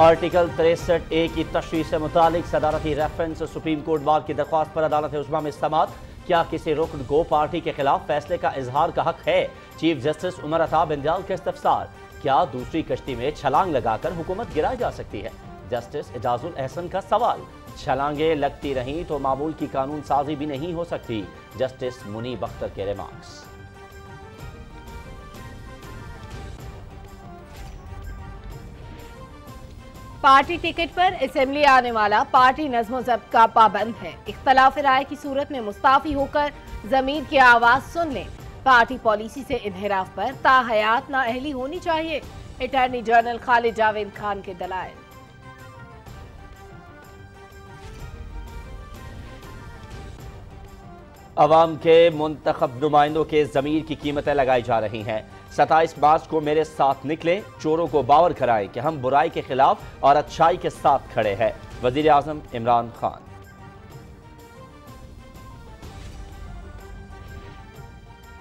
Article 63A की तशरीह से मुतालिक सदारती रेफरेंस सुप्रीम कोर्ट बार की दरख्वास्त पर अदालत उज़्मा में समाअत। क्या किसी रुकन को पार्टी के खिलाफ फैसले का इजहार का हक है? चीफ जस्टिस उमर अता बिंदयाल का इस्तफसार। क्या दूसरी कश्ती में छलांग लगाकर हुकूमत गिराई जा सकती है? जस्टिस एजाजुल एहसन का सवाल। छलांगे लगती रहीं तो मामूल की कानून साजी भी नहीं हो सकती। जस्टिस मुनीब अख्तर के रिमार्क्स। पार्टी टिकट पर असेंबली आने वाला पार्टी नज़्म ज़ब्त का पाबंद है। इख्तलाफ राय की सूरत में मुस्ताफी होकर ज़मीर की आवाज़ सुन लें। पार्टी पॉलिसी से इन्हिराफ पर ताहयात नाअहली होनी चाहिए। अटॉर्नी जनरल खालिद जावेद खान के दलाइल। अवाम के मुंतखब नुमाइंदों के ज़मीर की कीमतें लगाई जा रही हैं। 27 मार्च को मेरे साथ निकलें, चोरों को बावर कराएं कि हम बुराई के खिलाफ और अच्छाई के साथ खड़े हैं। वज़ीर आज़म इमरान खान।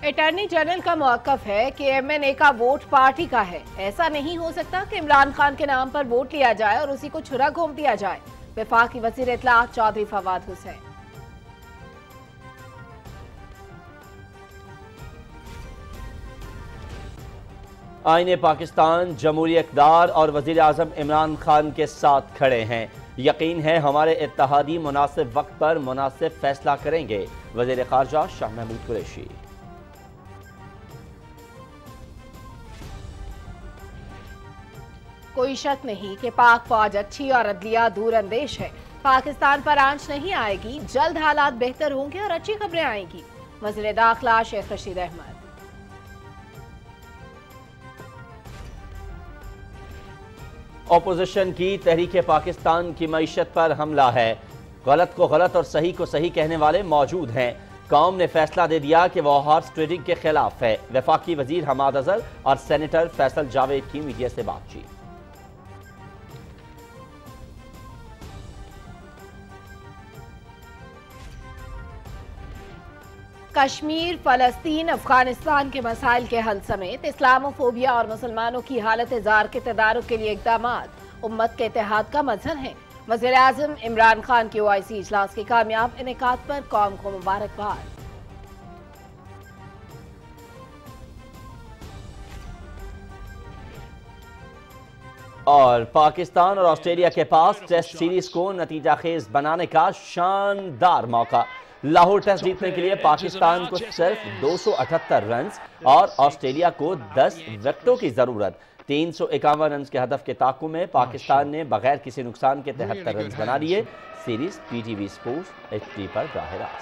अटॉर्नी जनरल का मौक़िफ़ है कि MNA का वोट पार्टी का है। ऐसा नहीं हो सकता कि इमरान खान के नाम पर वोट लिया जाए और उसी को छुरा घोंप दिया जाए। वफाकी वज़ीर इत्तलाआत चौधरी फवाद हुसैन। आईने पाकिस्तान जमहूरी इक़्तिदार और वज़ीर आज़म इमरान खान के साथ खड़े हैं। यकीन है हमारे इत्तेहादी मुनासिब वक्त पर मुनासिब फैसला करेंगे। वज़ीर ख़ारजा शाह महमूद कुरैशी। कोई शक नहीं कि पाक फौज अच्छी और अदलिया दूर अंदेश है। पाकिस्तान पर आंच नहीं आएगी। जल्द हालात बेहतर होंगे और अच्छी खबरें आएंगी। वज़ीर दाखिला शेख रशीद अहमद। अपोजिशन की तहरीक पाकिस्तान की मईशत पर हमला है। गलत को गलत और सही को सही कहने वाले मौजूद हैं। कौम ने फैसला दे दिया कि वह हॉर्स ट्रेडिंग के खिलाफ है। वफाकी वजीर हमाद अजहर और सेनेटर फैसल जावेद की मीडिया से बातचीत। कश्मीर, फलस्तीन, अफगानिस्तान के मसाइल के हल समेत इस्लामोफोबिया और मुसलमानों की हालत जार के तदारुक के लिए इक़दामात उम्मत के इत्तेहाद का मजहर हैं। वज़ीर आज़म इमरान खान की OIC इजलास के कामयाब इनेकाद पर कौम को मुबारकबाद। और पाकिस्तान और ऑस्ट्रेलिया के पास टेस्ट सीरीज को नतीजा खेज बनाने का शानदार मौका। लाहौर टेस्ट जीतने के लिए पाकिस्तान को सिर्फ 278 रन और ऑस्ट्रेलिया को 10 विकेटों की जरूरत। 351 रन के हदफ के ताक़ुब में पाकिस्तान ने बगैर किसी नुकसान के 73 रन बना लिए। सीरीज PTV स्पोर्ट्स HD पर राह रास्त।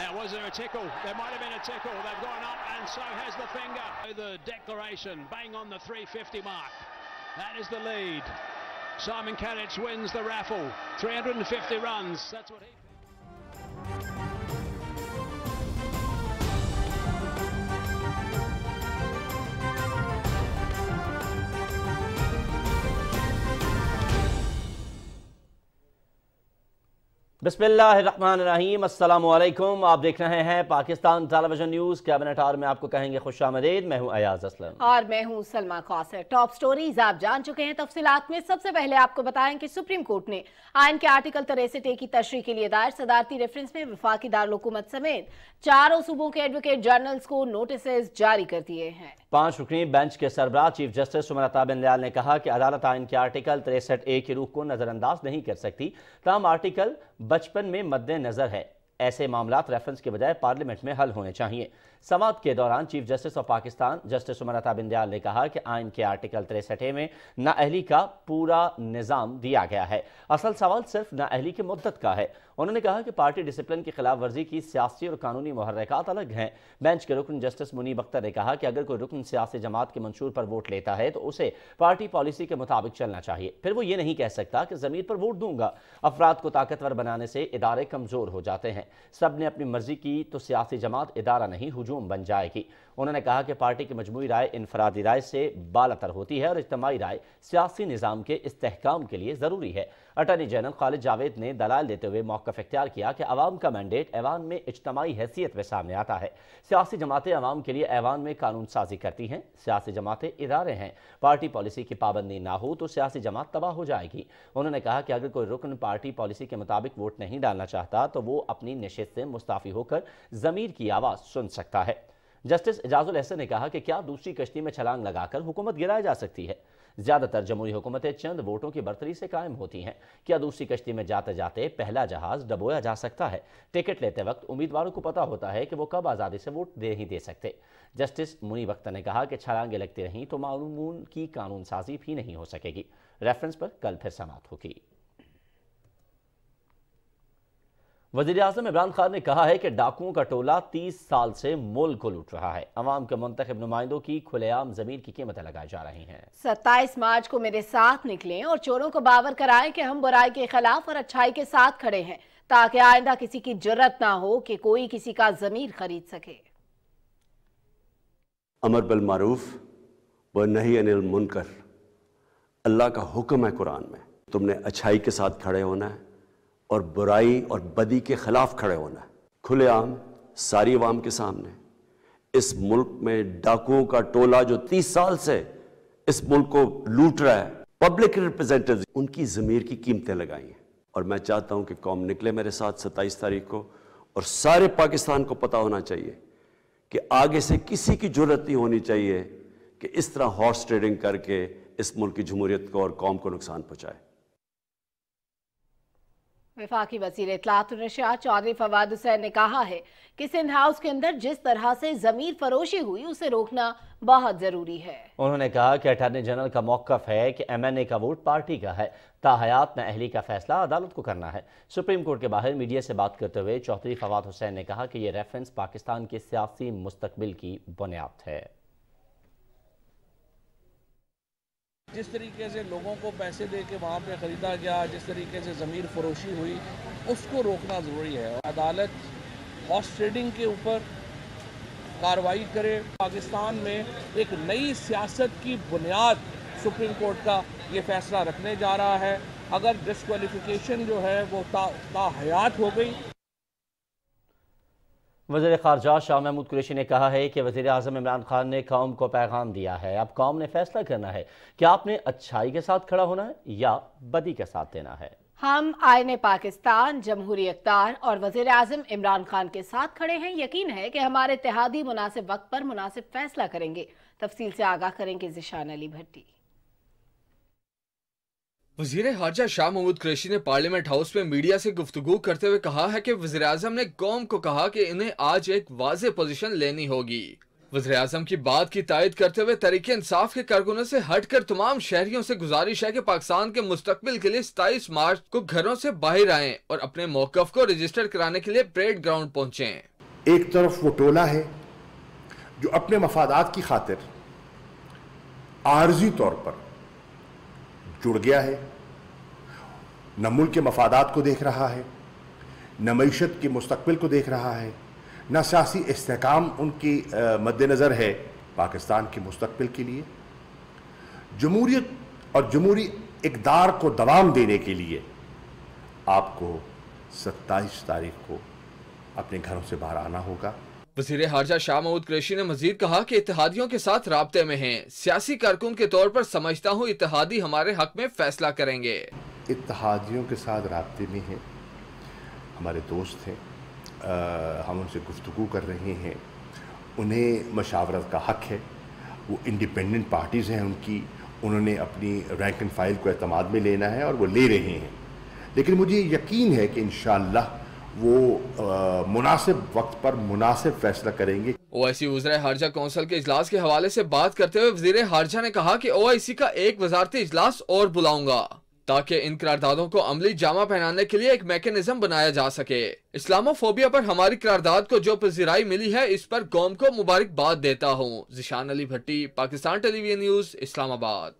Simon Kanich wins the raffle. 350 runs. That's what he... बिस्मिल्लाहिर्रहमानिर्रहीम। अस्सलामु अलैकुम। आप देख रहे हैं Pakistan television news. Cabinet hour में आपको कहेंगे खुशामदीद। मैं हूं अयाज असलम और मैं हूं सलमा कौसर। टॉप स्टोरीज आप जान चुके हैं। तफसीलात में सबसे पहले आपको बताएं कि सुप्रीम कोर्ट ने आइन के आर्टिकल 63A की तशरीह के लिए दायर सदारती रेफरेंस में वफाकी दारुल हुकूमत समेत चारों सूबों के एडवोकेट जनरल्स को नोटिस जारी कर दिए हैं। 5 रुकनी बेंच के सरबराह चीफ जस्टिस उमर अता बिंदयाल ने कहा कि अदालत आइन के आर्टिकल 63A की रूह को नजरअंदाज नहीं कर सकती। ताहम आर्टिकल 55 में मद्देनजर है। ऐसे मामलात रेफरेंस के बजाय पार्लियामेंट में हल होने चाहिए। समाअत के दौरान chief justice of Pakistan justice Umar Ata Bandial ने कहा कि आइन के आर्टिकल 63A में नाअहली का पूरा निज़ाम दिया गया है। असल सवाल सिर्फ नाअहली की मुद्दत का है। उन्होंने कहा कि पार्टी डिसिप्लिन की खिलाफ वर्जी की सियासी और कानूनी मुहर्रिकात अलग हैं। बेंच के रुकन जस्टिस मुनीब अख्तर ने कहा कि अगर कोई रुकन सियासी जमात के मंशूर पर वोट लेता है तो उसे पार्टी पॉलिसी के मुताबिक चलना चाहिए। फिर वो ये नहीं कह सकता कि ज़मीर पर वोट दूंगा। अफराद को ताकतवर बनाने से इदारे कमज़ोर हो जाते हैं। سب نے اپنی مرضی کی تو سیاسی جماعت ادارہ نہیں ہجوم بن جائے گی۔ انہوں نے کہا کہ پارٹی کی مجموعی رائے انفرادی رائے سے بالاتر ہوتی ہے اور اجتماعی رائے سیاسی نظام کے استحکام کے لیے ضروری ہے۔ اٹارنی جنرل خالد جاوید نے دلائل دیتے ہوئے موقف اختیار کیا کہ عوام کا مینڈیٹ ایوان میں اجتماعی حیثیت میں سامنے آتا ہے۔ سیاسی جماعتیں عوام کے لیے ایوان میں قانون سازی کرتی ہیں، سیاسی جماعتیں ادارے ہیں۔ پارٹی پالیسی کی پابندی نہ ہو تو سیاسی جماعت تباہ ہو جائے گی۔ انہوں نے کہا کہ اگر کوئی رکن پارٹی پالیسی کے مطابق ووٹ نہیں ڈالنا چاہتا تو وہ اپنی نشست سے مستعفی ہو کر ضمیر کی آواز سن سکتا ہے۔ جسٹس اعجاز الحسن نے کہا کہ کیا دوسری کشتی میں چھلانگ لگا کر حکومت گرائی جا سکتی ہے؟ زیادہ تر جمہوری حکومتیں چند ووٹوں کی برتری سے قائم ہوتی ہیں۔ کیا دوسری کشتی میں جاتے جاتے پہلا جہاز ڈبویا جا سکتا ہے؟ ٹکٹ لیتے وقت امیدواروں کو پتا ہوتا ہے کہ وہ کب آزادی سے ووٹ دے سکتے۔ جسٹس منیب اختر نے کہا کہ چھلانگیں لگتی رہیں تو معلومون کی قانون سازی بھی نہیں ہو سکے گی۔ ریفرنس پر کل پھر سماعت ہوگی۔ وزیراعظم عمران خان نے کہا ہے کہ ڈاکوؤں کا ٹولہ 30 سال سے ملک کو لوٹ رہا ہے۔ عوام کے منتخب نمائندوں کی کھلے عام ضمیر کی قیمتیں لگائی جا رہی ہیں۔ 27 مارچ کو میرے ساتھ نکلیں اور چوروں کو باور کرائیں کہ ہم برائی کے خلاف اور اچھائی کے ساتھ کھڑے ہیں، تاکہ آئندہ کسی کی جرت نہ ہو کہ کوئی کسی کا ضمیر خرید سکے۔ امر بالمعروف و نہی عن المنکر اللہ کا حکم ہے قرآن میں۔ تم نے اچھائی کے ساتھ کھڑے ہونا ہے اور برائی اور بدی کے خلاف کھڑے ہونا ہے، کھلے عام ساری عوام کے سامنے۔ اس ملک میں ڈاکوؤں کا ٹولہ جو 30 سال سے اس ملک کو لوٹ رہا ہے، پبلک ریپرزینٹیوز ان کی ضمیر کی قیمتیں لگائی ہیں، اور میں چاہتا ہوں کہ قوم نکلے میرے ساتھ 27 تاریخ کو، اور سارے پاکستان کو پتہ ہونا چاہیے کہ آگے سے کسی کی جرت نہیں ہونی چاہیے کہ اس طرح ہارس ٹریڈنگ کر کے اس ملک کی جمہوریت کو اور قوم کو نقصان پہنچائے۔ وفاقی وزیر اطلاعات و نشریات چودھری فواد حسین نے کہا ہے کہ سندھ ہاؤس کے اندر جس طرح سے ضمیر فروشی ہوئی اسے روکنا بہت ضروری ہے۔ انہوں نے کہا کہ اٹارنی جنرل کا موقف ہے کہ ایم این اے کا ووٹ پارٹی کا ہے، تاحیات نااہلی کا فیصلہ عدالت کو کرنا ہے۔ سپریم کورٹ کے باہر میڈیا سے بات کرتے ہوئے چودھری فواد حسین نے کہا کہ یہ ریفرنس پاکستان کے سیاسی مستقبل کی بنیاد ہے۔ جس طریقے سے لوگوں کو پیسے دے کے وہاں پہ خریدا گیا، جس طریقے سے ضمیر فروشی ہوئی، اس کو روکنا ضروری ہے۔ عدالت ہارس ٹریڈنگ کے اوپر کارروائی کرے۔ پاکستان میں ایک نئی سیاست کی بنیاد سپریم کورٹ کا یہ فیصلہ رکھنے جا رہا ہے۔ اگر ڈسکوالیفیکیشن جو ہے وہ تا حیات ہو گئی۔ وزیر خارجہ شاہ محمود قریشی نے کہا ہے کہ وزیر اعظم عمران خان نے قوم کو پیغام دیا ہے، اب قوم نے فیصلہ کرنا ہے کہ آپ نے اچھائی کے ساتھ کھڑا ہونا ہے یا بدی کا ساتھ دینا ہے۔ ہم آئین پاکستان، جمہوری اقدار اور وزیر اعظم عمران خان کے ساتھ کھڑے ہیں۔ یقین ہے کہ ہمارے اتحادی مناسب وقت پر مناسب فیصلہ کریں گے۔ تفصیل سے آگاہ کریں گے ذیشان علی بھٹی۔ وزیر خارجہ شاہ محمود قریشی نے پارلیمنٹ ہاؤس میں میڈیا سے گفتگو کرتے ہوئے کہا ہے کہ وزیر اعظم نے قوم کو کہا کہ انہیں آج ایک واضح پوزیشن لینی ہوگی۔ وزیر اعظم کی بات کی تائید کرتے ہوئے تحریک انصاف کے کارکنوں سے ہٹ کر تمام شہریوں سے گزارش ہے کہ پاکستان کے مستقبل کے لیے 27 مارچ کو گھروں سے باہر آئیں اور اپنے موقف کو رجسٹر کرانے کے لیے پریڈ گراؤنڈ پہنچیں۔ ایک طرف وہ ٹولہ ہے جو اپنے مفادات کی خاطر عارضی طور پر جڑ گیا ہے، نہ ملک کے مفادات کو دیکھ رہا ہے، نہ معیشت کے مستقبل کو دیکھ رہا ہے، نہ سیاسی استحکام ان کی مد نظر ہے پاکستان کے مستقبل کے لیے۔ جمہوریت اور جمہوری اقدار کو دوام دینے کے لیے آپ کو 27 تاریخ کو اپنے گھروں سے باہر آنا ہوگا۔ وزیر خارجہ شاہ محمود قریشی نے مزید کہا کہ اتحادیوں کے ساتھ رابطے میں ہیں، سیاسی کارکن کے طور پر سمجھتا ہوں اتحادی ہمارے حق میں فیصلہ کریں گے۔ اتحادیوں کے ساتھ رابطے میں ہیں، ہمارے دوست ہیں، ہم ان سے گفتگو کر رہے ہیں، انہیں مشاورت کا حق ہے، وہ انڈیپینڈنٹ پارٹیز ہیں ان کی، انہوں نے اپنی رینک اینڈ فائل کو اعتماد میں لینا ہے اور وہ لے رہے ہیں، لیکن مجھے یقین ہے کہ انشاءاللہ وہ مناسب وقت پر مناسب فیصلہ کریں گے۔ او آئی سی وزرائے خارجہ کونسل کے اجلاس کے حوالے سے بات کرتے ہوئے وزیر خارجہ نے کہا کہ او آئی سی کا ایک وزارتی اجلاس اور بلاؤں گا تاکہ ان قراردادوں کو عملی جامہ پہنانے کے لیے ایک میکینزم بنایا جا سکے۔ اسلامو فوبیا پر ہماری قرارداد کو جو پذیرائی ملی ہے اس پر قوم کو مبارکباد دیتا ہوں۔ ذیشان علی بھٹی، پاکستان ٹیلی ویژن نیوز، اسلام آباد۔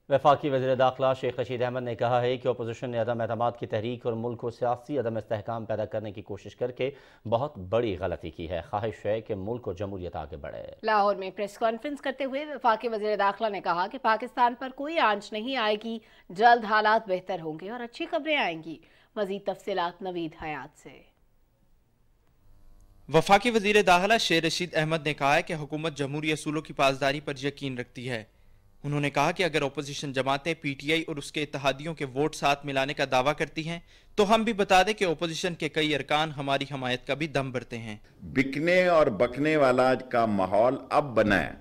वफाकी वज़ीर दाखिला शेख रशीद अहमद ने कहा है कि अपोजिशन ने अदम एतमाद की तहरीक और मुल्क को सियासी अदम इस्तेहकाम पैदा करने की कोशिश करके बहुत बड़ी गलती की है। ख्वाहिश है कि मुल्क और जमहूरियत आगे बढ़े। लाहौर में प्रेस कॉन्फ्रेंस करते हुए वफाकी वज़ीर दाखिला ने कहा कि पाकिस्तान पर कोई आंच नहीं आएगी, जल्द हालात बेहतर होंगे और अच्छी खबरें आएंगी। मज़ीद तफसीलात नवीद हयात से। वफाकी वज़ीर दाखिला शेख रशीद अहमद ने कहा है कि हुकूमत जमहूरी असूलों की पासदारी पर यकीन रखती है। उन्होंने कहा कि अगर अपोजिशन जमातें पीटीआई और उसके इत्तेहादियों के वोट साथ मिलाने का दावा करती हैं तो हम भी बता दें कि अपोजिशन के कई अरकान हमारी हमायत का भी दम भरते हैं। बिकने और बकने वाला का माहौल अब बना है।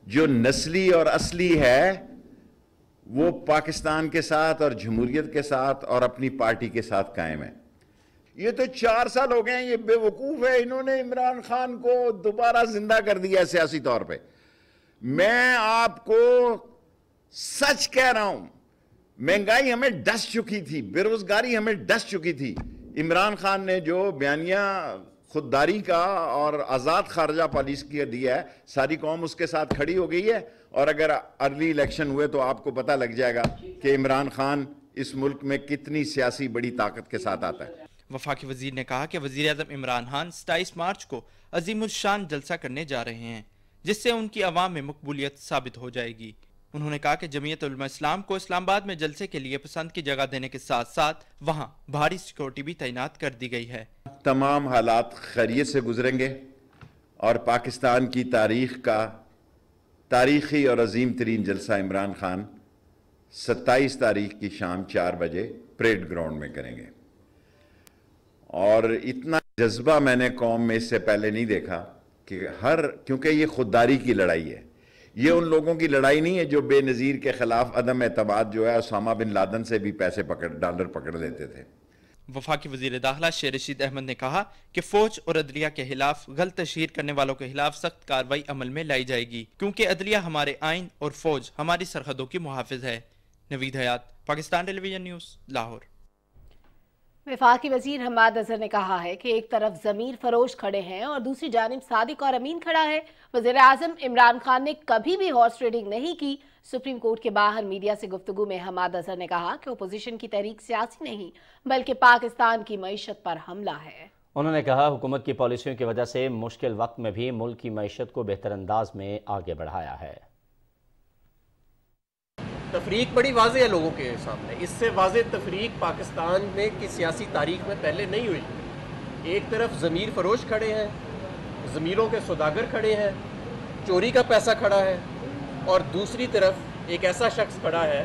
जो नस्ली और असली है वो पाकिस्तान के साथ और जमहूरियत के साथ और अपनी पार्टी के साथ कायम है। ये तो 4 साल हो गए हैं, ये बेवकूफ है, इन्होंने इमरान खान को दोबारा जिंदा कर दिया सियासी तौर पे। मैं आपको सच कह रहा हूं, महंगाई हमें डस चुकी थी, बेरोजगारी हमें डस चुकी थी। इमरान खान ने जो बयानिया खुददारी का और आज़ाद खारजा पॉलिसी की दिया है, सारी कौम उसके साथ खड़ी हो गई है। और अगर अर्ली इलेक्शन हुए तो आपको पता लग जाएगा कि इमरान खान इस मुल्क में कितनी सियासी बड़ी ताकत के साथ आता है। वफाकी वजीर ने कहा कि वजीर आज़म इमरान खान 27 मार्च को अजीमुशान जलसा करने जा रहे हैं, जिससे उनकी आवाम में मकबूलियत साबित हो जाएगी। उन्होंने कहा कि जमीयत उलमा इस्लाम को इस्लामाबाद में जलसे के लिए पसंद की जगह देने के साथ साथ वहाँ भारी सिक्योरिटी भी तैनात कर दी गई है। तमाम हालात खैरियत से गुजरेंगे और पाकिस्तान की तारीख का तारीखी और अजीम तरीन जलसा इमरान खान 27 तारीख की शाम 4 बजे परेड ग्राउंड में करेंगे। और इतना जज्बा मैंने कौम में इससे पहले नहीं देखा कि क्योंकि ये खुददारी की लड़ाई है, ये उन लोगों की लड़ाई नहीं है जो बेनज़ीर के खिलाफ अदम एतमाद जो है उसामा बिन लादन से भी पैसे डॉलर पकड़ लेते थे। वफाकी वज़ीर दाखिला शेख रशीद अहमद ने कहा कि फौज और अदलिया के खिलाफ गलत तशहीर करने वालों के खिलाफ सख्त कार्रवाई अमल में लाई जाएगी, क्योंकि अदलिया हमारे आइन और फौज हमारी सरहदों की मुहाफिज है। नवीद हयात, पाकिस्तान टेलीविजन न्यूज़, लाहौर। वफाकी वजीर हम्माद अजहर ने कहा है कि एक तरफ ज़मीर फरोश खड़े हैं और दूसरी जानिब सादिक और अमीन खड़ा है। वज़ीर आज़म इमरान खान ने कभी भी हॉर्स ट्रेडिंग नहीं की। सुप्रीम कोर्ट के बाहर मीडिया से गुफ्तगू में हम्माद अजहर ने कहा कि अपोजिशन की तहरीक सियासी नहीं बल्कि पाकिस्तान की मईशत पर हमला है। उन्होंने कहा हुकूमत की पॉलिसियों की वजह से मुश्किल वक्त में भी मुल्क की मईशत को बेहतर अंदाज में आगे बढ़ाया है। तफरीक बड़ी वाज़ेह है लोगों के सामने, इससे वाज़ेह तफरीक पाकिस्तान में की सियासी तारीख में पहले नहीं हुई। एक तरफ ज़मीर फरोश खड़े हैं, ज़मीरों के सौदागर खड़े हैं, चोरी का पैसा खड़ा है, और दूसरी तरफ एक ऐसा शख्स खड़ा है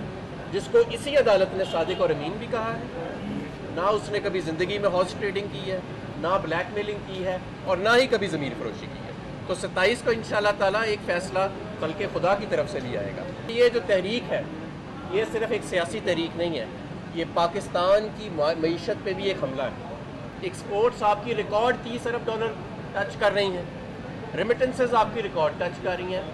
जिसको इसी अदालत ने सादिक और अमीन भी कहा है। ना उसने कभी ज़िंदगी में हॉर्स ट्रेडिंग की है, ना ब्लैकमेलिंग की है, और ना ही कभी ज़मीर फरोशी की है। तो 27 को इंशाअल्लाह ताला एक फ़ैसला कल के खुदा की तरफ से लिया जाएगा। ये जो तहरीक है ये सिर्फ एक सियासी तहरीक नहीं है, ये पाकिस्तान की मईशत पे भी एक हमला है। एक्सपोर्ट्स आपकी रिकॉर्ड $30 अरब टच कर रही हैं, रेमिटेंसेस आपकी रिकॉर्ड टच कर रही हैं,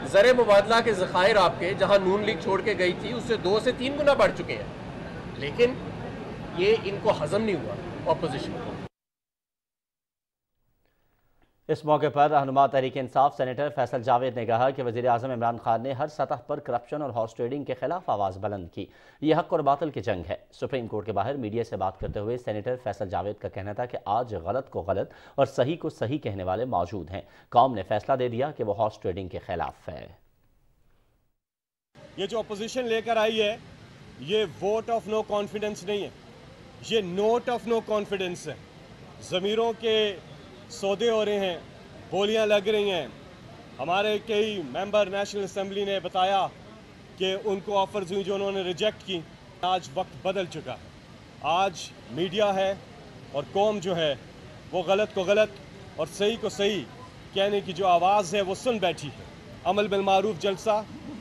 ज़र मुबादला के ज़खायर आपके जहां नून लीग छोड़ के गई थी उससे 2 से 3 गुना बढ़ चुके हैं, लेकिन ये इनको हजम नहीं हुआ ऑपोजिशन को। इस मौके पर रहनुमा तहरीक इंसाफ सेनेटर फैसल जावेद ने कहा कि वज़ीर आज़म इमरान खान ने हर सतह पर करप्शन और हॉर्स ट्रेडिंग के खिलाफ आवाज़ बुलंद की। यह हक और बातिल की जंग है। सुप्रीम कोर्ट के बाहर मीडिया से बात करते हुए सेनेटर फैसल जावेद का कहना था कि आज गलत को गलत और सही को सही कहने वाले मौजूद हैं। कौम ने फैसला दे दिया कि वो हॉर्स ट्रेडिंग के खिलाफ है। ये जो अपोजिशन लेकर आई है ये वोट ऑफ नो कॉन्फिडेंस नहीं है, ये नोट ऑफ नो कॉन्फिडेंस है। ज़मीरों के सौदे हो रहे हैं, बोलियां लग रही हैं। हमारे कई मेंबर नेशनल असेंबली ने बताया कि उनको ऑफर्स हुई जो उन्होंने रिजेक्ट की। आज वक्त बदल चुका है, आज मीडिया है और कौम जो है वो गलत को गलत और सही को सही कहने की जो आवाज़ है वो सुन बैठी है। अमल बिल मारूफ जलसा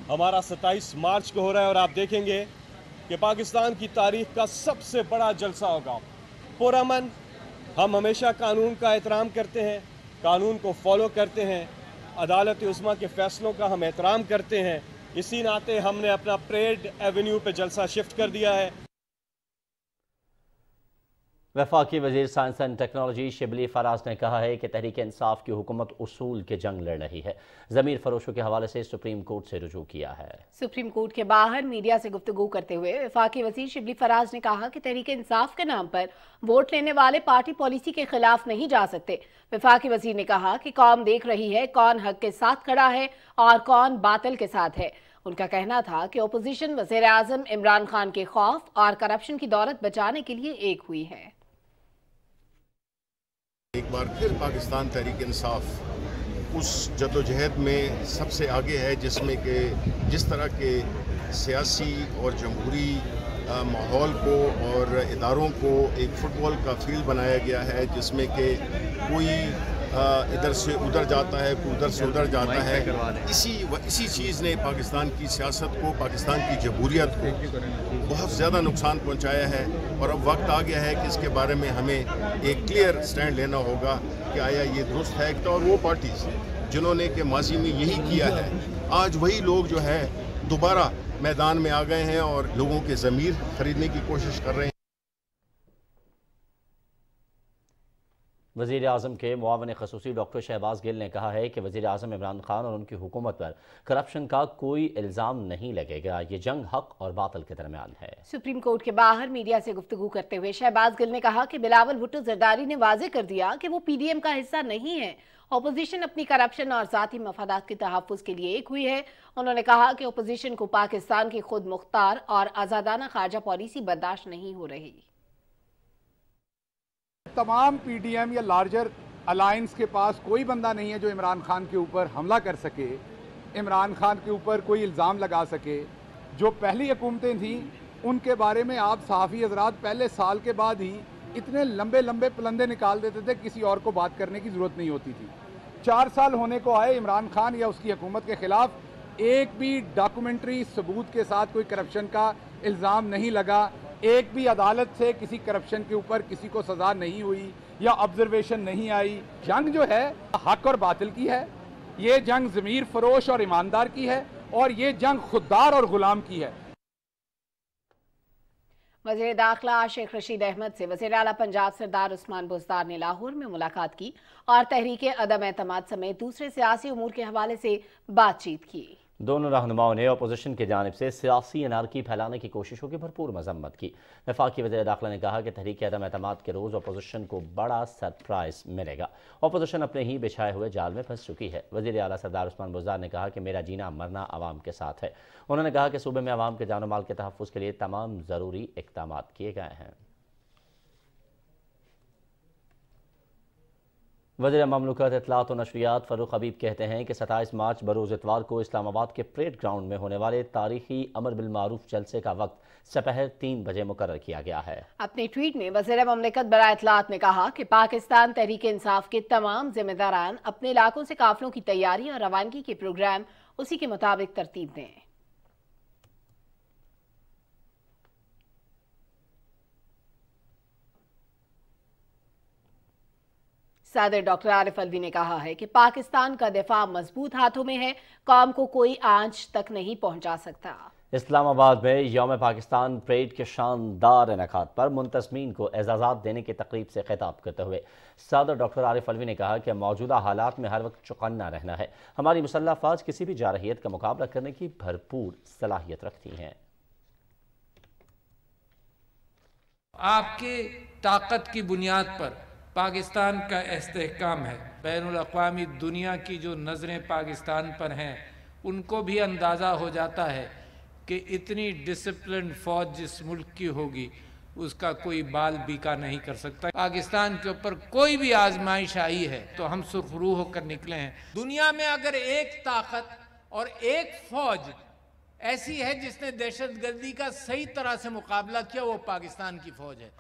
हमारा 27 मार्च को हो रहा है और आप देखेंगे कि पाकिस्तान की तारीख का सबसे बड़ा जलसा होगा। पुरअमन, हम हमेशा कानून का एहतराम करते हैं, कानून को फॉलो करते हैं, अदालत उस्मा के फैसलों का हम एहतराम करते हैं। इसी नाते हमने अपना परेड एवेन्यू पे जलसा शिफ्ट कर दिया है। वफाकी वजीर science and technology Shibli Faraz ने कहा है कि तहरीक इंसाफ की हुकूमत उसूल के जंग लड़ रही है। ज़मीर फरोशों के हवाले से सुप्रीम कोर्ट से रुजू किया है। सुप्रीम कोर्ट के बाहर मीडिया से गुफ्तगू करते हुए वफाकी वजीर शिबली फराज ने कहा कि तहरीक इंसाफ के नाम पर वोट लेने वाले पार्टी पॉलिसी के खिलाफ नहीं जा सकते। वफाकी वजीर ने कहा कि कौम देख रही है कौन हक के साथ खड़ा है और कौन बातिल के साथ है। उनका कहना था कि अपोजिशन वज़ीर आज़म इमरान खान के खौफ और करप्शन की दौलत बचाने के लिए एक हुई है। एक बार फिर पाकिस्तान तहरीक इंसाफ उस जदोजहद में सबसे आगे है जिसमें कि जिस तरह के सियासी और जमहूरी माहौल को और इदारों को एक फुटबॉल का फील्ड बनाया गया है, जिसमें कि कोई इधर से उधर जाता है, कोई उधर से उधर जाता है। इसी चीज़ ने पाकिस्तान की सियासत को, पाकिस्तान की जमहूरियत को बहुत ज़्यादा नुकसान पहुंचाया है। और अब वक्त आ गया है कि इसके बारे में हमें एक क्लियर स्टैंड लेना होगा कि आया ये दुरुस्त है। और वो पार्टीज जिन्होंने कि माजी में यही किया है, आज वही लोग जो है दोबारा मैदान में आ गए हैं और लोगों के ज़मीर खरीदने की कोशिश कर रहे हैं। वज़ीर आज़म के मुआवन ख़ुसूसी डॉक्टर शहबाज गिल ने कहा है कि वज़ीर आज़म इमरान खान और उनकी हुकूमत पर करप्शन का कोई इल्ज़ाम नहीं लगेगा। ये जंग हक और बातिल के दरमियान है। सुप्रीम कोर्ट के बाहर मीडिया से गुफ्तगू करते हुए शहबाज गिल ने कहा कि बिलावल भुट्टो जरदारी ने वाज़े कर दिया कि वो पीडीएम का हिस्सा नहीं है। अपोजिशन अपनी करप्शन और ज़ाती मफादात के तहफ़्फ़ुज़ के लिए एक हुई है। उन्होंने कहा कि अपोजिशन को पाकिस्तान की खुद मुख्तार और आज़ादाना खारजा पॉलिसी बर्दाश्त नहीं हो रही। तमाम पीडीएम या लार्जर अलायंस के पास कोई बंदा नहीं है जो इमरान खान के ऊपर हमला कर सके, इमरान खान के ऊपर कोई इल्ज़ाम लगा सके। जो पहली हुकूमतें थीं उनके बारे में आप सहाफ़ी हज़रात पहले साल के बाद ही इतने लंबे लंबे पलंदे निकाल देते थे, किसी और को बात करने की ज़रूरत नहीं होती थी। 4 साल होने को आए, इमरान खान या उसकी हुकूमत के ख़िलाफ़ एक भी डॉक्यूमेंट्री सबूत के साथ कोई करप्शन का इल्ज़ाम नहीं लगा। एक भी अदालत से किसी करप्शन के ऊपर किसी को सज़ा नहीं हुई या ऑब्जर्वेशन नहीं आई। जंग जो है हक और बातिल की है, ये जंग ज़मीर फरोश और ईमानदार की है, और ये जंग खुददार और गुलाम की है। वज़ीर दाखिला शेख रशीद अहमद से वज़ीर आला पंजाब सरदार उस्मान बुज़दार ने लाहौर में मुलाकात की और तहरीक अदम एतमाद समेत दूसरे सियासी उमूर के हवाले से बातचीत की। दोनों रहनुमाओं ने अपोजिशन की जानिब से सियासी अनारकी फैलाने की कोशिशों की भरपूर मजम्मत की। वफाकी वज़ीर दाखिला ने कहा कि तहरीक अदम एतमाद के रोज़ अपोजिशन को बड़ा सरप्राइज मिलेगा। अपोजिशन अपने ही बिछाए हुए जाल में फंस चुकी है। वज़ीर आला सरदार उस्मान बुज़दार ने कहा कि मेरा जीना मरना आवाम के साथ है। उन्होंने कहा कि सूबे में आवाम के जानो माल के तहफ़्फ़ुज़ के लिए तमाम ज़रूरी इक़दाम किए गए हैं। वज़ीर ममलूकत इत्तलात और नशरियात फ़ारूक हबीब कहते हैं कि 27 मार्च बरोज़ इतवार को इस्लामाबाद के परेड ग्राउंड में होने वाले तारीखी अमर बिल मारूफ जलसे का वक्त सपहर 3 बजे मुकर्रर किया गया है। अपने ट्वीट में वज़ीर ममलकत बराए इत्तलात ने कहा कि पाकिस्तान तहरीक इंसाफ के तमाम जिम्मेदारान अपने इलाकों से काफिलों की तैयारी और रवानगी के प्रोग्राम उसी के मुताबिक तरतीब दें। सदर डॉक्टर आरिफ अलवी ने कहा है कि पाकिस्तान का दिफा मजबूत हाथों में है, कौम को कोई आंच तक नहीं पहुंचा सकता। इस्लामाबाद में यौम पाकिस्तान परेड के शानदार इनेकाद पर मुंतज़मीन को एजाज़ात देने की तकरीब से खिताब करते हुए सदर डॉक्टर आरिफ अलवी ने कहा कि मौजूदा हालात में हर वक्त चौकन्ना रहना है। हमारी मुसल्लह फ़ौज किसी भी जारहियत का मुकाबला करने की भरपूर सलाहियत रखती हैं। आपकी ताकत की बुनियाद पर पाकिस्तान का इस्तेहकाम है। बैनुल अक़वामी दुनिया की जो नज़रें पाकिस्तान पर हैं उनको भी अंदाज़ा हो जाता है कि इतनी डिसिप्लिन फ़ौज जिस मुल्क की होगी उसका कोई बाल बीका नहीं कर सकता। पाकिस्तान के ऊपर कोई भी आजमाइश आई है तो हम सुरखरू होकर निकले हैं। दुनिया में अगर एक ताकत और एक फ़ौज ऐसी है जिसने दहशतगर्दी का सही तरह से मुकाबला किया, वो पाकिस्तान की फ़ौज है।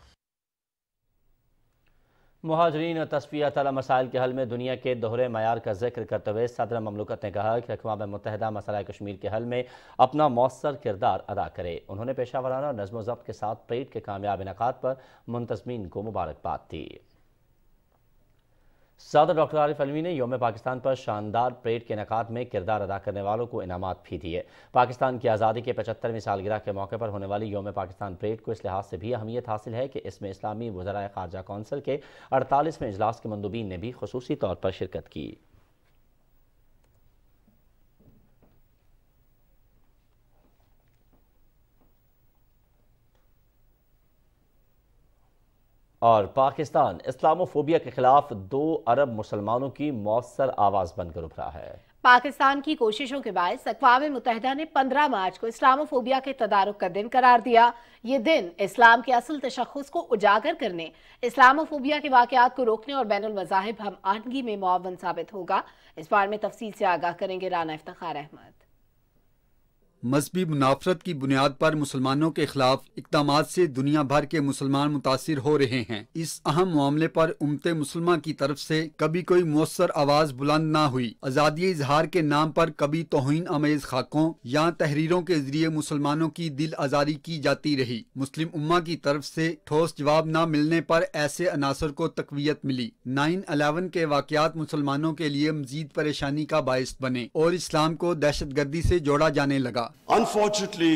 मुहाजिरीन और तस्फिया तलब मसाइल के हल में दुनिया के दोहरे मयार का जिक्र करते हुए सदर ममलकत ने कहा कि अक़वाम मुत्तहिदा मसला कश्मीर के हल में अपना मौसर किरदार अदा करे। उन्होंने पेशावराना और नज़्म ज़ब्त के साथ परेड के कामयाब इनेकाद पर मुंतज़मीन को मुबारकबाद दी। صدر ڈاکٹر عارف علوی نے یوم پاکستان پر شاندار پریڈ کے انعقاد میں کردار ادا کرنے والوں کو انعامات بھی دیے۔ پاکستان کی آزادی کے 75ویں سالگرہ کے موقع پر ہونے والی یوم پاکستان پریڈ کو اس لحاظ سے بھی اہمیت حاصل ہے کہ اس میں اسلامی وزرائے خارجہ کونسل کے 48ویں اجلاس کے مندوبین نے بھی خصوصی طور پر شرکت کی۔ اور پاکستان اسلاموفوبیا کے خلاف 2 ارب مسلمانوں کی مؤثر آواز بن کر ابھرا ہے۔ پاکستان کی کوششوں کے باعث اقوام متحدہ نے 15 مارچ کو اسلاموفوبیا کے تدارک کا دن قرار دیا۔ یہ دن اسلام کے اصل تشخص کو اجاگر کرنے، اسلاموفوبیا کے واقعات کو روکنے اور بین المذاہب ہم آہنگی میں معاون ثابت ہوگا۔ اس بارے میں تفصیل سے آگاہ کریں گے رانا افتخار احمد۔ مذہبی منافرت کی بنیاد پر مسلمانوں کے خلاف اقدامات سے دنیا بھر کے مسلمان متاثر ہو رہے ہیں۔ اس اہم معاملے پر امت مسلمہ کی طرف سے کبھی کوئی مؤثر آواز بلند نہ ہوئی۔ آزادی اظہار کے نام پر کبھی توہین آمیز خاکوں یا تحریروں کے ذریعے مسلمانوں کی دل آزاری کی جاتی رہی۔ مسلم امہ کی طرف سے ٹھوس جواب نہ ملنے پر ایسے عناصر کو تقویت ملی۔ 9/11 کے واقعات مسلمانوں کے لیے مزید پریشانی کا باعث بنے اور اسلام کو دہشت گردی سے جوڑا جانے لگا۔ Unfortunately,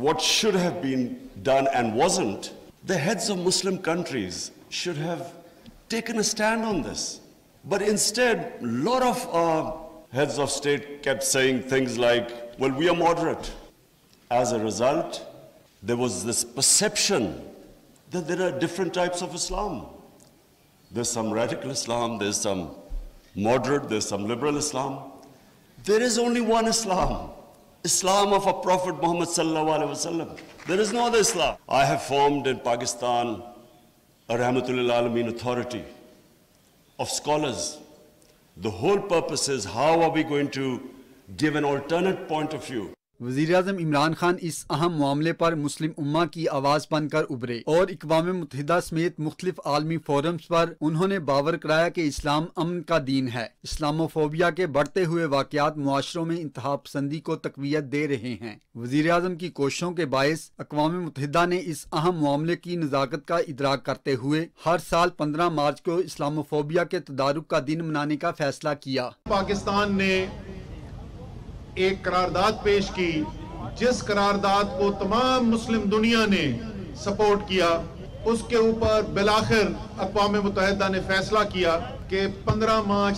what should have been done and wasn't, the heads of Muslim countries should have taken a stand on this. But instead, a lot of heads of state kept saying things like, well, we are moderate. As a result, there was this perception that there are different types of Islam. There's some radical Islam, there's some moderate, there's some liberal Islam. There is only one Islam. Islam of our Prophet Muhammad sallallahu alaihi wasallam. There is no other Islam. I have formed in Pakistan a Rahmatul lil Alameen authority of scholars. The whole purpose is how are we going to give an alternate point of view. وزیراعظم عمران خان اس اہم معاملے پر مسلم امہ کی آواز بن کر ابھرے اور اقوام متحدہ سمیت مختلف عالمی فورمز پر انہوں نے باور کرایا کہ اسلام امن کا دین ہے۔ اسلاموفوبیا کے بڑھتے ہوئے واقعات معاشروں میں انتہا پسندی کو تقویت دے رہے ہیں۔ وزیراعظم کی کوششوں کے باعث اقوام متحدہ نے اس اہم معاملے کی نزاکت کا ادراک کرتے ہوئے ہر سال 15 مارچ کو اسلاموفوبیا کے تدارک کا دن منانے کا فیصلہ کیا۔ پاکستان نے ایک قرارداد پیش کی جس قرارداد کو تمام مسلم دنیا نے سپورٹ کیا۔ اس کے اوپر بالآخر اقوام متحدہ نے فیصلہ کیا کہ 15 مارچ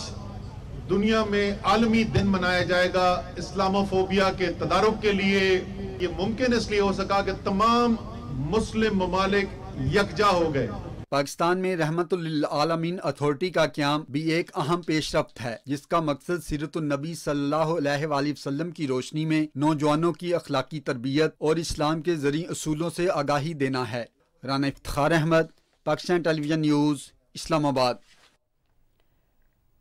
دنیا میں عالمی دن منایا جائے گا اسلاموفوبیا کے تدارک کے لیے۔ یہ ممکن اس لیے ہو سکا کہ تمام مسلم ممالک یکجا ہو گئے۔ پاکستان میں رحمت للعالمین اتھارٹی کا قیام بھی ایک اہم پیش رفت ہے جس کا مقصد سیرت النبی صلی اللہ علیہ وآلہ وسلم کی روشنی میں نوجوانوں کی اخلاقی تربیت اور اسلام کے زرعی اصولوں سے آگاہی دینا ہے۔ رانا افتخار احمد، پاکستان ٹیلی ویژن نیوز، اسلام آباد۔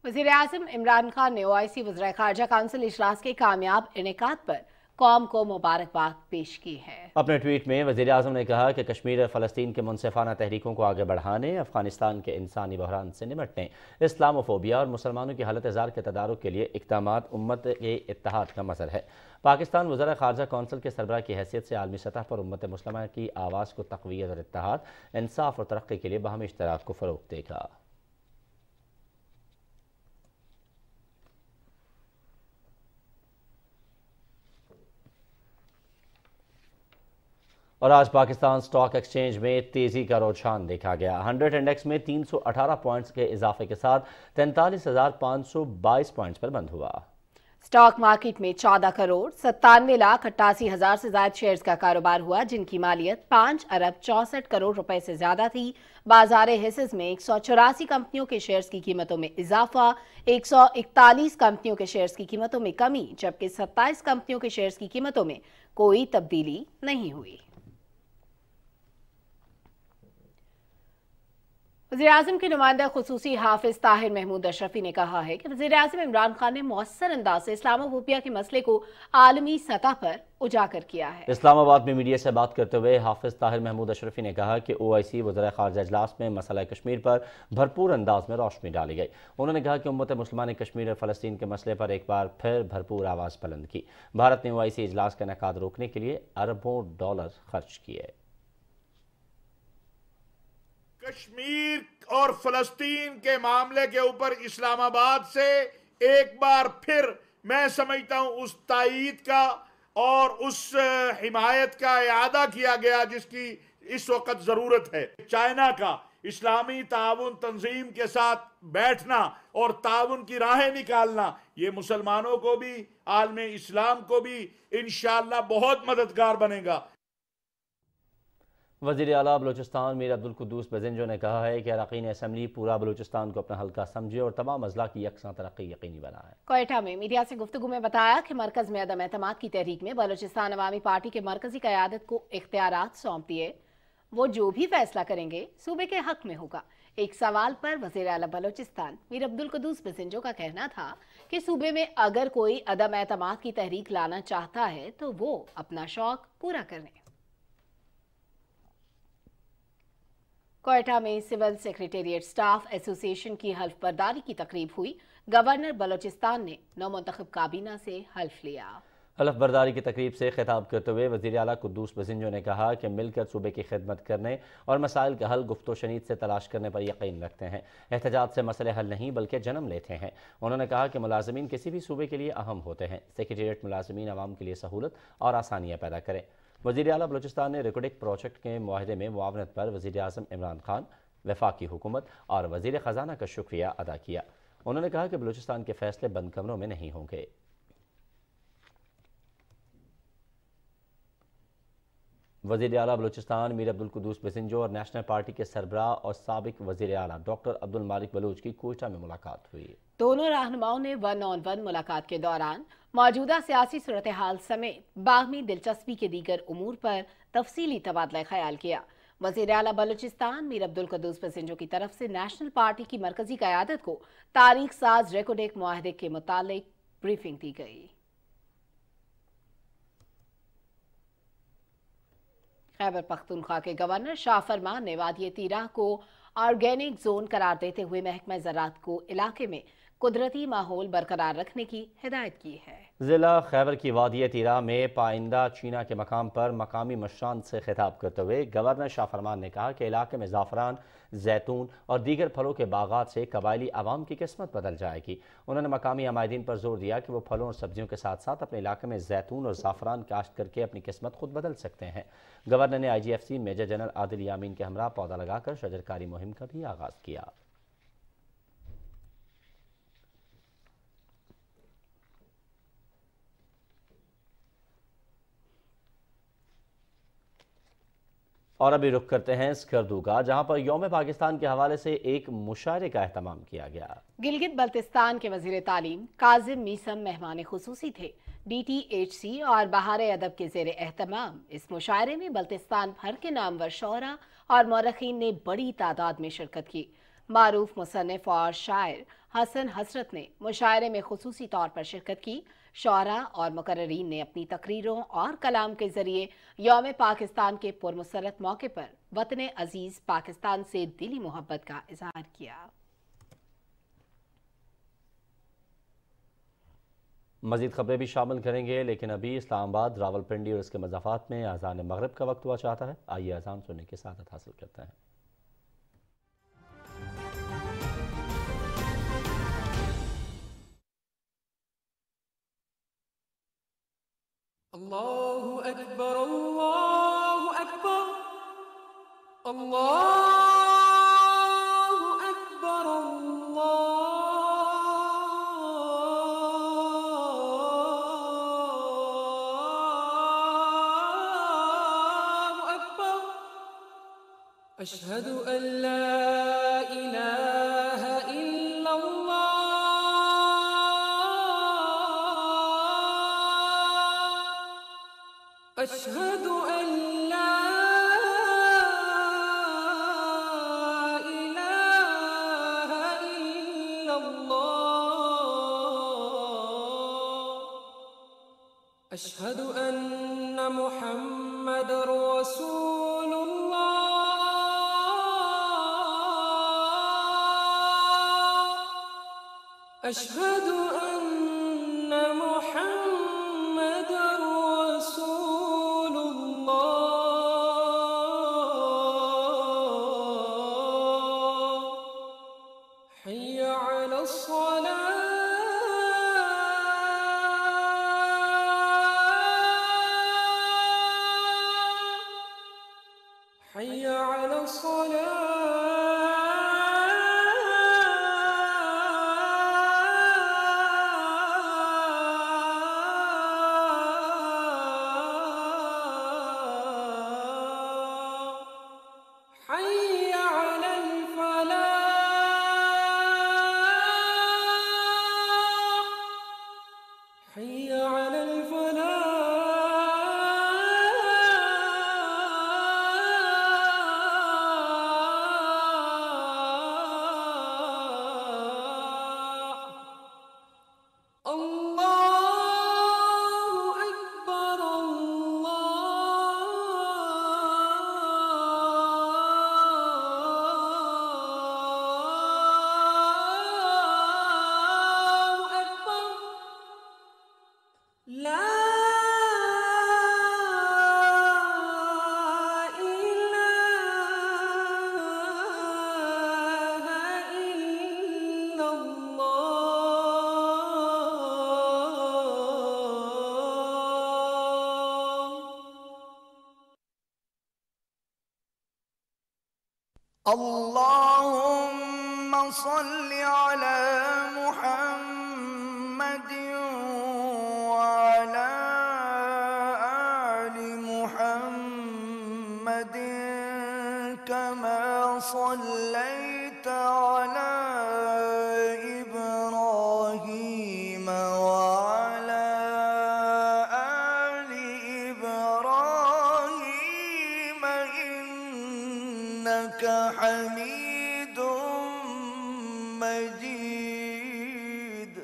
وزیر اعظم عمران خان نے OIC وزرائے خارجہ کونسل اجلاس کے کامیاب انعقاد پر قوم کو مبارکباد پیش کی ہے۔ اپنے ٹویٹ میں وزیر اعظم نے کہا کہ کشمیر اور فلسطین کے منصفانہ تحریکوں کو آگے بڑھانے، افغانستان کے انسانی بحران سے نمٹنے، اسلاموفوبیا اور مسلمانوں کی حالت زار کے تدارک کے لیے اقدامات امت کے اتحاد کا مظہر ہے۔ پاکستان وزرائے خارجہ کونسل کے سربراہ کی حیثیت سے عالمی سطح پر امت مسلمہ کی آواز کو تقویت اور اتحاد، انصاف اور ترقی کے لیے باہمی اشتراک کو فروغ دے گا۔ اور آج پاکستان سٹاک ایکسچینج میں تیزی کا رجحان دیکھا گیا۔ 100 انڈیکس میں 318 پوائنٹس کے اضافے کے ساتھ 43,522 پوائنٹس پر بند ہوا۔ سٹاک مارکیٹ میں 14 کروڑ 97,88,000 سے زائد شیئرز کا کاروبار ہوا، جن کی مالیت 5 ارب 64 کروڑ روپے سے زیادہ تھی۔ بازار حصص میں 184 کمپنیوں کے شیئرز کی قیمتوں میں اضافہ، 141 کمپنیوں کے شیئرز کی قیمتوں میں کمی، جبکہ 27 کمپنیوں کے شیئرز کی قیمتوں میں کوئی تبدیلی نہیں ہوئی۔ وزیراعظم کے نمائندہ خصوصی حافظ طاہر محمود اشرفی نے کہا ہے کہ وزیراعظم عمران خان نے مؤثر انداز سے اسلاموفوبیا کے مسئلے کو عالمی سطح پر اجاگر کیا ہے۔ اسلام آباد میں میڈیا سے بات کرتے ہوئے حافظ طاہر محمود اشرفی نے کہا کہ OIC وزرائے خارجہ اجلاس میں مسئلہ کشمیر پر بھرپور انداز میں روشنی ڈالی گئی۔ انہوں نے کہا کہ امت مسلمہ نے کشمیر اور فلسطین کے مسئلے پر ایک بار پھر بھرپور آواز بلند کی۔ بھارت نے OIC اجلاس کا انعقاد روکنے کے لیے اربوں ڈالر خرچ کیے۔ کشمیر اور فلسطین کے معاملے کے اوپر اسلام آباد سے ایک بار پھر میں سمجھتا ہوں اس تائید کا اور اس حمایت کا اعادہ کیا گیا جس کی اس وقت ضرورت ہے. چائنا کا اسلامی تعاون تنظیم کے ساتھ بیٹھنا اور تعاون کی راہیں نکالنا یہ مسلمانوں کو بھی عالم اسلام کو بھی انشاءاللہ بہت مددگار بنے گا. وزیر اعلیٰ بلوچستان میر عبدالقدوس بزنجو نے کہا ہے کہ اراکین اسمبلی پورا بلوچستان کو اپنا حلقہ سمجھے اور تمام اضلاع کی یکساں ترقی یقینی بنائے. کوئٹہ میں میڈیا سے گفتگو میں بتایا کہ مرکز میں عدم اعتماد کی تحریک میں بلوچستان عوامی پارٹی کے مرکزی قیادت کو اختیارات سونپ دیے. وہ جو بھی فیصلہ کریں گے صوبے کے حق میں ہوگا. ایک سوال پر وزیر اعلیٰ بلوچستان میر عبدالقدوس بزنجو کا کہنا تھا کہ صوبے میں اگر کوئی عدم اعتماد کی تحریک لانا چاہتا ہے تو وہ اپنا شوق پورا کریں. کوئٹہ میں سول سیکریٹریٹ سٹاف ایسوسی ایشن کی حلف برداری کی تقریب ہوئی. گورنر بلوچستان نے نو منتخب کابینہ سے حلف لیا. حلف برداری کی تقریب سے خطاب کرتے ہوئے وزیر اعلیٰ قدوس بزنجو نے کہا کہ مل کر صوبے کی خدمت کرنے اور مسائل کا حل گفت و شنید سے تلاش کرنے پر یقین رکھتے ہیں. احتجاج سے مسئلے حل نہیں بلکہ جنم لیتے ہیں. انہوں نے کہا کہ ملازمین کسی بھی صوبے کے لیے اہم ہوتے ہیں. سیکریٹریٹ ملازمین عوام کے لیے سہولت اور آسانیاں پیدا کریں. وزیر اعلیٰ بلوچستان نے ریکوڈک پروجیکٹ کے معاہدے میں معاونت پر وزیر اعظم عمران خان، وفاقی حکومت اور وزیر خزانہ کا شکریہ ادا کیا. انہوں نے کہا کہ بلوچستان کے فیصلے بند کمروں میں نہیں ہوں گے. وزیر اعلیٰ بلوچستان میر عبدالقدوس بزنجو اور نیشنل پارٹی کے سربراہ اور سابق وزیر اعلیٰ ڈاکٹر عبدالمالک بلوچ کی کوئٹہ میں ملاقات ہوئی. دونوں رہنماؤں نے 1-on-1 ملاقات کے دوران موجودہ سیاسی صورتحال سمیت باہمی دلچسپی کے دیگر امور پر تفصیلی تبادلہ خیال کیا. وزیر اعلیٰ بلوچستان میر عبدالقدوس بزنجو کی طرف سے نیشنل پارٹی کی مرکزی قیادت کو تاریخ ساز ریکوڈک معاہدے کے متعلق بریفنگ دی گئی. خیبر پختونخوا کے گورنر شاہ فرمان نے وادی تیراہ کو آرگینک زون قرار دیتے ہوئے محکمہ زراعت کو علاقے میں قدرتی ماحول برقرار رکھنے کی ہدایت کی ہے. ضلع خیبر کی وادی تیراہ میں پائندہ چینا کے مقام پر مقامی مشران سے خطاب کرتے ہوئے گورنر شاہ فرمان نے کہا کہ علاقے میں زعفران، زیتون اور دیگر پھلوں کے باغات سے قبائلی عوام کی قسمت بدل جائے گی. انہوں نے مقامی عمائدین پر زور دیا کہ وہ پھلوں اور سبزیوں کے ساتھ ساتھ اپنے علاقے میں زیتون اور زعفران کاشت کر کے اپنی قسمت خود بدل سکتے ہیں. گورنر نے IGFC میجر جنرل عادل یامین کے ہمراہ پودا لگا کر شجرکاری مہم کا بھی آغاز کیا. اور ابھی رخ کرتے ہیں اسکردو کا، جہاں پر یوم پاکستان کے حوالے سے ایک مشاعرے کا اہتمام کیا گیا. گلگت بلتستان کے وزیر تعلیم کاظم میسم مہمان خصوصی تھے. DTHC اور بہار ادب کے زیر اہتمام اس مشاعرے میں بلتستان بھر کے نامور شعراء اور مورخین نے بڑی تعداد میں شرکت کی. معروف مصنف اور شاعر حسن حسرت نے مشاعرے میں خصوصی طور پر شرکت کی. شعراء اور مقررین نے اپنی تقریروں اور کلام کے ذریعے یوم پاکستان کے پرمسرت موقع پر وطن عزیز پاکستان سے دلی محبت کا اظہار کیا. مزید خبریں بھی شامل کریں گے، لیکن ابھی اسلام آباد، راولپنڈی اور اس کے مضافات میں اذان مغرب کا وقت ہوا چاہتا ہے. آئیے اذان سننے کی سعادت حاصل کرتے ہیں. اللہ اکبر اللہ اکبر اللہ اکبر اللہ اکبر اشہد ان لا الہ الا اللہ اشہد ان لا الہ الا اللہ اشہد ان محمد رسول اللہ اشہد ان محمد رسول اللہ حي على الصلاة حي على الصلاة حي على الفلاح حي على الفلاح الله أكبر الله أكبر لا إله إلا اللهم صل على محمد وعلى آل محمد كما صليت على إبراهيم وعلى آل إبراهيم إنك حميد مجيد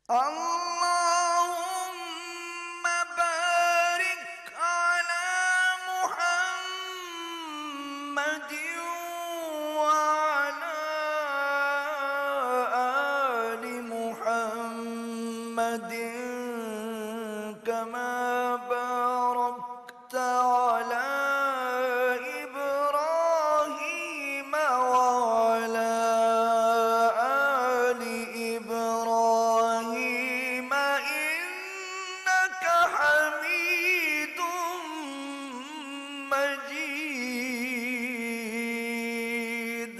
اللهم بارك على محمد وعلى آل محمد كما باركت على إبراهيم وعلى آل إبراهيم إنك حميد مجيد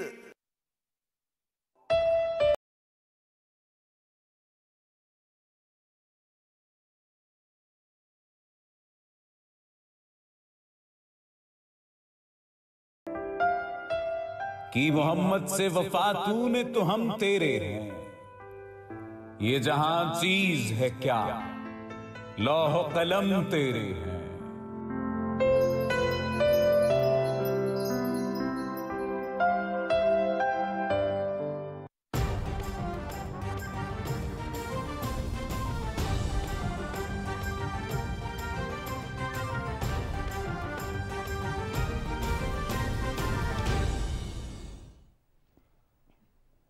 کہ محمد سے وفا تو نے تو ہم تیرے ہیں، یہ جہاں چیز ہے کیا لوح و قلم تیرے ہیں۔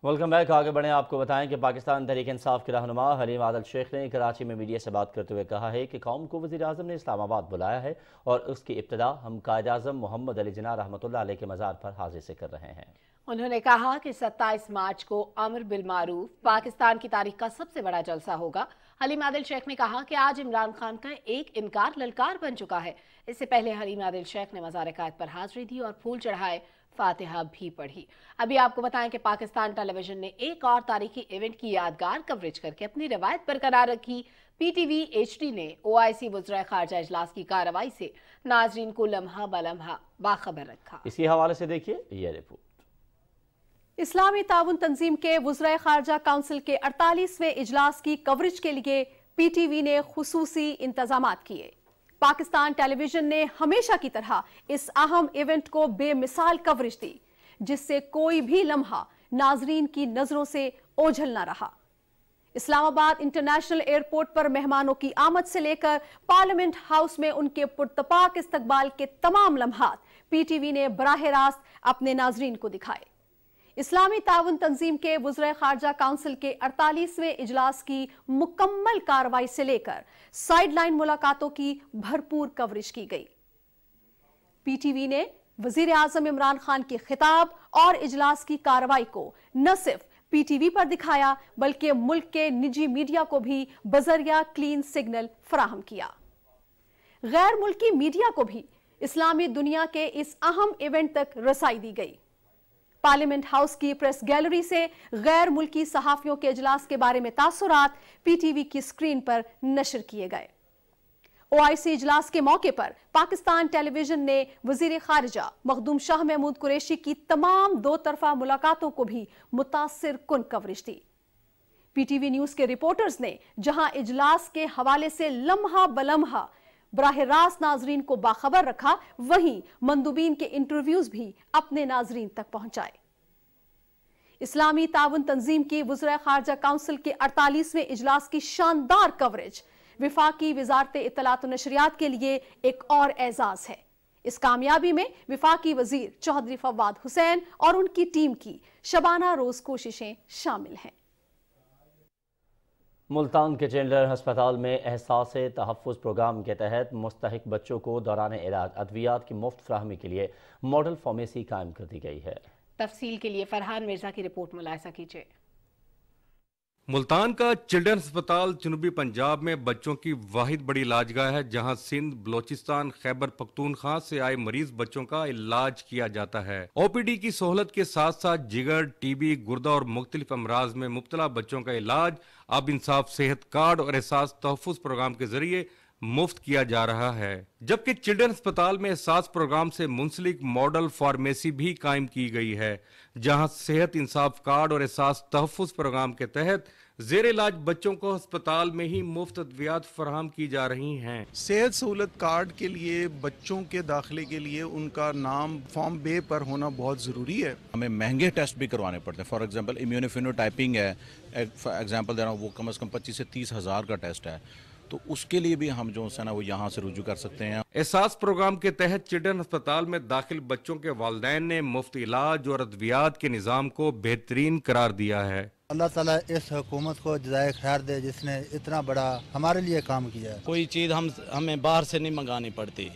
ویلکم بیک، آگے بڑھیں۔ آپ کو بتائیں کہ پاکستان تحریک انصاف کے رہنما حلیم عادل شیخ نے کراچی میں میڈیا سے بات کرتے ہوئے کہا ہے کہ قوم کو وزیر اعظم نے اسلام آباد بلایا ہے اور اس کی ابتدا ہم قائد اعظم محمد علی جناح رحمۃ اللہ علیہ کے مزار پر حاضری سے کر رہے ہیں۔ انہوں نے کہا کہ 27 مارچ کو امر بالمعروف پاکستان کی تاریخ کا سب سے بڑا جلسہ ہوگا۔ حلیم عادل شیخ نے کہا کہ آج عمران خان کا ایک انکار للکار بن چکا ہے۔ اس سے پہلے حلیم عادل شیخ نے مزار قائد پر حاضری دی اور پھول چڑھائے، فاتحہ بھی پڑھی۔ ابھی آپ کو بتائیں کہ پاکستان ٹیلی ویژن نے ایک اور تاریخی ایونٹ کی یادگار کوریج کر کے اپنی روایت برقرار رکھی۔ P T V H D نے OIC وزرائے خارجہ اجلاس کی کارروائی سے ناظرین کو لمحہ بلمحہ باخبر رکھا۔ اسی حوالے سے دیکھیے یہ رپورٹ۔ اسلامی تعاون تنظیم کے وزرائے خارجہ کونسل کے 48ویں اجلاس کی کوریج کے لیے پی ٹی وی نے خصوصی انتظامات کیے۔ پاکستان ٹیلی ویژن نے ہمیشہ کی طرح اس اہم ایونٹ کو بے مثال کوریج دی، جس سے کوئی بھی لمحہ ناظرین کی نظروں سے اوجھل نہ رہا۔ اسلام آباد انٹرنیشنل ایئرپورٹ پر مہمانوں کی آمد سے لے کر پارلیمنٹ ہاؤس میں ان کے پرتپاک استقبال کے تمام لمحات پی ٹی وی نے براہ راست اپنے ناظرین کو دکھائے۔ اسلامی تعاون تنظیم کے وزرائے خارجہ کونسل کے 48ویں اجلاس کی مکمل کارروائی سے لے کر سائیڈ لائن ملاقاتوں کی بھرپور کوریج کی گئی۔ پی ٹی وی نے वजीर आजम इमरान खान के खिताब और इजलास की कार्रवाई को न सिर्फ PTV पर दिखाया बल्कि मुल्क के निजी मीडिया को भी बजरिया क्लीन सिग्नल फराहम किया। गैर मुल्की मीडिया को भी इस्लामी दुनिया के इस अहम इवेंट तक रसाई दी गई। पार्लियामेंट हाउस की प्रेस गैलरी से गैर मुल्की सहाफियों के इजलास के बारे में तासुरात PTV की स्क्रीन पर नशर किए गए। OIC इजलास के मौके पर पाकिस्तान टेलीविजन ने वजीर खारिजा मखदूम शाह महमूद कुरैशी की तमाम दो तरफा मुलाकातों को भी मुतासिर कुन कवरेज दी। PTV न्यूज के रिपोर्टर्स ने जहां इजलास के हवाले से लम्हा बलम्हा बराह रास्त नाजरीन को बाखबर रखा, वहीं मंदूबीन के इंटरव्यूज भी अपने नाजरीन तक पहुंचाए। इस्लामी ताउन तंजीम की वज़ीर खारजा काउंसिल के 48वें इजलास की शानदार कवरेज विफाकी वजारत इत्तलात व नशरियात के लिए एक और एजाज है। इस कामयाबी में विफाकी वजीर चौधरी फवाद हुसैन और उनकी टीम की शबाना रोज कोशिशें शामिल हैं। मुल्तान के जनरल अस्पताल में एहसास तहफ़्फ़ुज़ प्रोग्राम के तहत मुस्तहिक बच्चों को दौरान इलाज अद्वियात की मुफ्त फ्राहमी के लिए मॉडल फार्मेसी कायम कर दी गई है। तफसील के लिए फरहान मिर्जा की रिपोर्ट मुलाहिजा कीजिए। मुल्तान का चिल्ड्रन अस्पताल जनूबी पंजाब में बच्चों की वाहिद बड़ी इलाजगाह है, जहां सिंध, बलोचिस्तान, खैबर पख्तूनख्वा से आए मरीज बच्चों का इलाज किया जाता है। OPD की सहूलत के साथ साथ जिगर, TB, गुर्दा और मुख्तलिफ अमराज में मुब्तला बच्चों का इलाज अब इंसाफ सेहत कार्ड और एहसास तहफ़्फ़ुज़ प्रोग्राम के जरिए मुफ्त किया जा रहा है। जबकि चिल्ड्रन अस्पताल में एहसास प्रोग्राम से मुंसलिक मॉडल फार्मेसी भी कायम की गई है, जहां सेहत इंसाफ कार्ड और एहसास तहफ़्फ़ुज़ प्रोग्राम के तहत ज़ेर इलाज बच्चों को अस्पताल में ही मुफ्त अद्वियात फराहम की जा रही हैं। सेहत सहूलत कार्ड के लिए बच्चों के दाखिले के लिए उनका नाम फॉर्म बे पर होना बहुत ज़रूरी है। हमें महंगे टेस्ट भी करवाने पड़ते हैं। फॉर एग्जांपल इम्यूनोफिनोटाइपिंग है, फॉर एग्जांपल दे रहा हूँ, वो कम से कम 25 से 30 हज़ार का टेस्ट है, तो उसके लिए भी हम जो है ना वो यहाँ से रुजू कर सकते हैं। एहसास प्रोग्राम के तहत चिल्ड्रन अस्पताल में दाखिल बच्चों के वालिदैन ने मुफ्त इलाज और अद्वियात के निज़ाम को बेहतरीन करार दिया है। अल्लाह ताला इस हुकूमत को जज़ाए खैर दे जिसने इतना बड़ा हमारे लिए काम किया है। कोई चीज़ हमें बाहर से नहीं मंगानी पड़ती,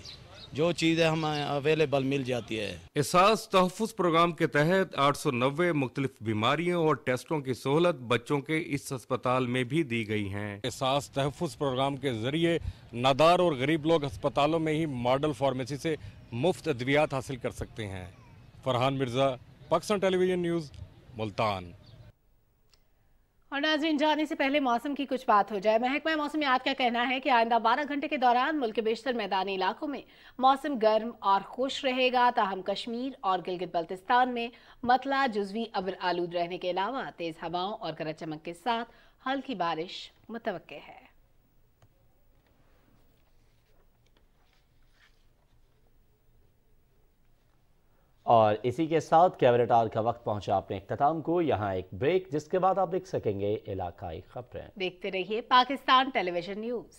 जो चीज़ है हमें अवेलेबल मिल जाती है। एहसास तहफ़्फ़ुज़ प्रोग्राम के तहत 890 मुख्तलिफ बीमारियों और टेस्टों की सहूलत बच्चों के इस अस्पताल में भी दी गई हैं। एहसास तहफ़्फ़ुज़ प्रोग्राम के जरिए नादार और गरीब लोग अस्पतालों में ही मॉडल फार्मेसी से मुफ्त अद्वियात हासिल कर सकते हैं। Farhan Mirza, Pakistan television news, Multan. और नाज़रीन, जाने से पहले मौसम की कुछ बात हो जाए। महकमा मौसमियात का कहना है कि आइंदा 12 घंटे के दौरान मुल्क के बेशतर मैदानी इलाकों में मौसम गर्म और खुश रहेगा, ताहम कश्मीर और गिलगित बल्तिस्तान में मतला जुज़वी अब्र आलूद रहने के अलावा तेज हवाओं और गरज चमक के साथ हल्की बारिश मुतवक्के है। और इसी के साथ कैबिनेट आवर का वक्त पहुंचा अपने इख्तिताम को। यहाँ एक ब्रेक, जिसके बाद आप देख सकेंगे इलाकाई खबरें। देखते रहिए पाकिस्तान टेलीविजन न्यूज़।